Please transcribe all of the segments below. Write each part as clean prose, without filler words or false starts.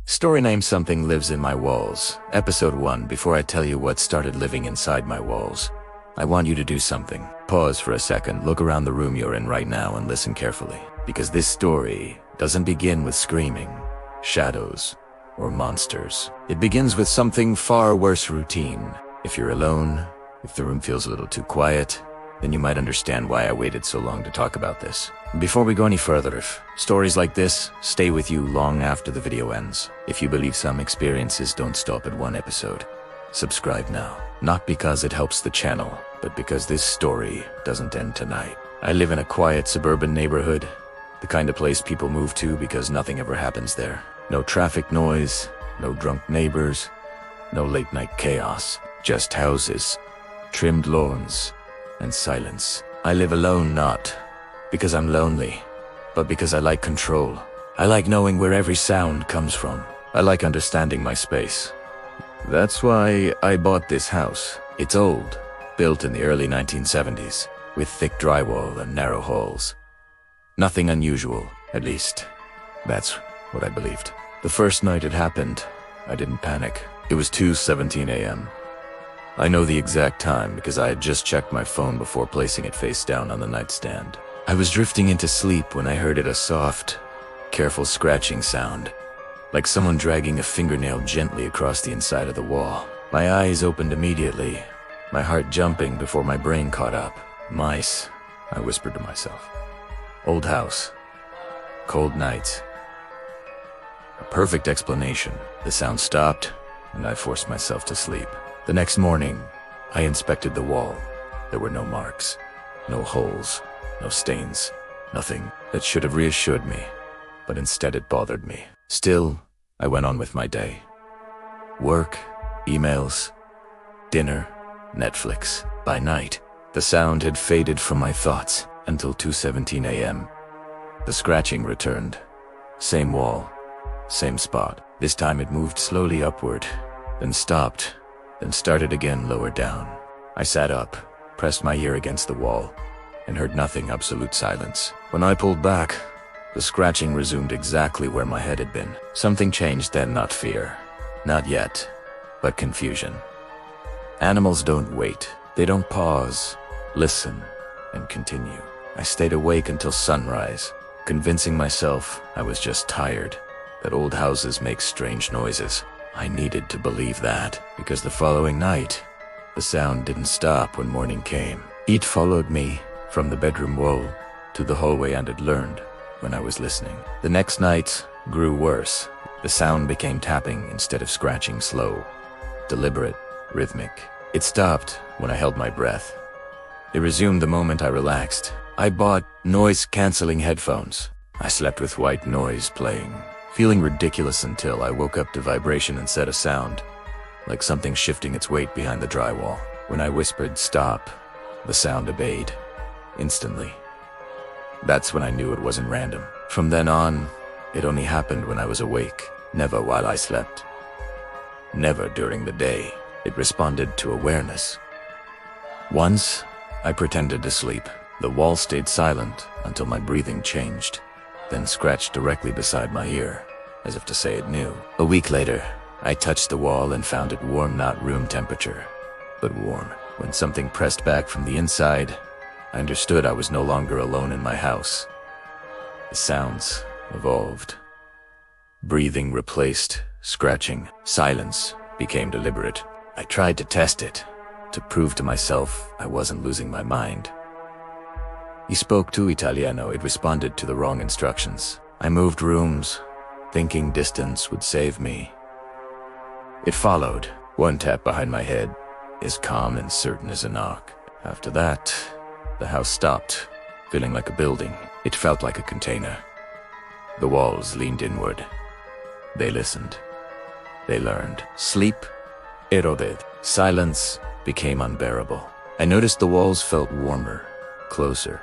Story name Something Lives in My Walls. Episode 1. Before I tell you what started living inside my walls, I want you to do something. Pause for a second, look around the room you're in right now and listen carefully. Because this story doesn't begin with screaming, shadows, or monsters. It begins with something far worse: routine. If you're alone, if the room feels a little too quiet, then you might understand why I waited so long to talk about this. Before we go any further, if stories like this stay with you long after the video ends, if you believe some experiences don't stop at one episode, subscribe now. Not because it helps the channel, but because this story doesn't end tonight. I live in a quiet suburban neighborhood, the kind of place people move to because nothing ever happens there. No traffic noise, no drunk neighbors, no late night chaos, just houses, trimmed lawns, and silence. I live alone not because I'm lonely, but because I like control. I like knowing where every sound comes from. I like understanding my space. That's why I bought this house. It's old, built in the early 1970s, with thick drywall and narrow halls. Nothing unusual, at least. That's what I believed. The first night it happened, I didn't panic. It was 2:17 a.m. I know the exact time because I had just checked my phone before placing it face down on the nightstand. I was drifting into sleep when I heard a soft, careful scratching sound, like someone dragging a fingernail gently across the inside of the wall. My eyes opened immediately, my heart jumping before my brain caught up. Mice, I whispered to myself. Old house. Cold nights. A perfect explanation. The sound stopped, and I forced myself to sleep. The next morning, I inspected the wall. There were no marks, no holes, no stains, nothing that should have reassured me, but instead it bothered me. Still, I went on with my day. Work, emails, dinner, Netflix. By night, the sound had faded from my thoughts until 2:17 a.m. The scratching returned. Same wall, same spot. This time it moved slowly upward, then stopped, then started again lower down. I sat up, pressed my ear against the wall, and heard nothing. Absolute silence. When I pulled back, the scratching resumed exactly where my head had been. Something changed then, not fear. Not yet, but confusion. Animals don't wait. They don't pause, listen, and continue. I stayed awake until sunrise, convincing myself I was just tired, that old houses make strange noises. I needed to believe that, because the following night, the sound didn't stop when morning came. It followed me from the bedroom wall to the hallway and had learned when I was listening. The next night grew worse. The sound became tapping instead of scratching, slow, deliberate, rhythmic. It stopped when I held my breath. It resumed the moment I relaxed. I bought noise-canceling headphones. I slept with white noise playing, feeling ridiculous until I woke up to vibration and said a sound, like something shifting its weight behind the drywall. When I whispered stop, the sound obeyed, instantly. That's when I knew it wasn't random. From then on, it only happened when I was awake, never while I slept. Never during the day. It responded to awareness. Once, I pretended to sleep. The wall stayed silent until my breathing changed, then scratched directly beside my ear, as if to say it knew. A week later, I touched the wall and found it warm, not room temperature, but warm. When something pressed back from the inside, I understood I was no longer alone in my house. The sounds evolved. Breathing replaced scratching. Silence became deliberate. I tried to test it, to prove to myself I wasn't losing my mind. He spoke to Italiano. It responded to the wrong instructions. I moved rooms, thinking distance would save me. It followed. One tap behind my head, as calm and certain as a knock. After that, the house stopped, feeling like a building. It felt like a container. The walls leaned inward. They listened. They learned. Sleep eroded. Silence became unbearable. I noticed the walls felt warmer, closer.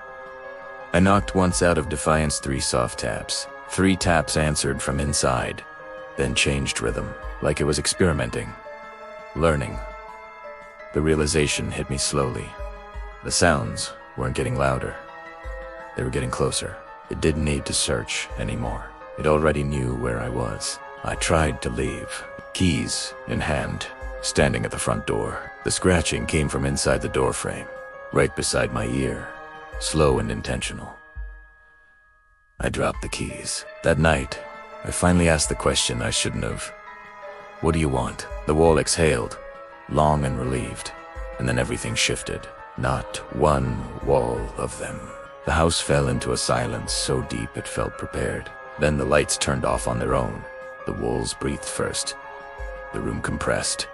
I knocked once out of defiance. 3 soft taps. 3 taps answered from inside, then changed rhythm, like it was experimenting, learning. The realization hit me slowly. The sounds weren't getting louder. They were getting closer. It didn't need to search anymore. It already knew where I was. I tried to leave, keys in hand, standing at the front door. The scratching came from inside the door frame, right beside my ear, slow and intentional. I dropped the keys. That night, I finally asked the question I shouldn't have. "What do you want?" The wall exhaled, long and relieved, and then everything shifted. Not one wall of them. The house fell into a silence so deep it felt prepared. Then the lights turned off on their own. The walls breathed first. The room compressed.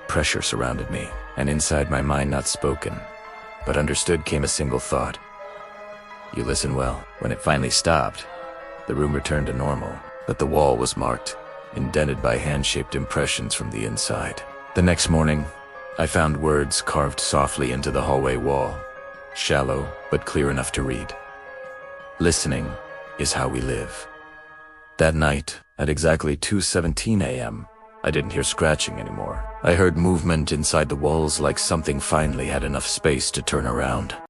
Pressure surrounded me, and inside my mind, not spoken, but understood, came a single thought. You listen well. When it finally stopped, the room returned to normal, but the wall was marked, indented by hand-shaped impressions from the inside. The next morning, I found words carved softly into the hallway wall, shallow but clear enough to read. Listening is how we live. That night, at exactly 2:17 a.m., I didn't hear scratching anymore. I heard movement inside the walls, like something finally had enough space to turn around.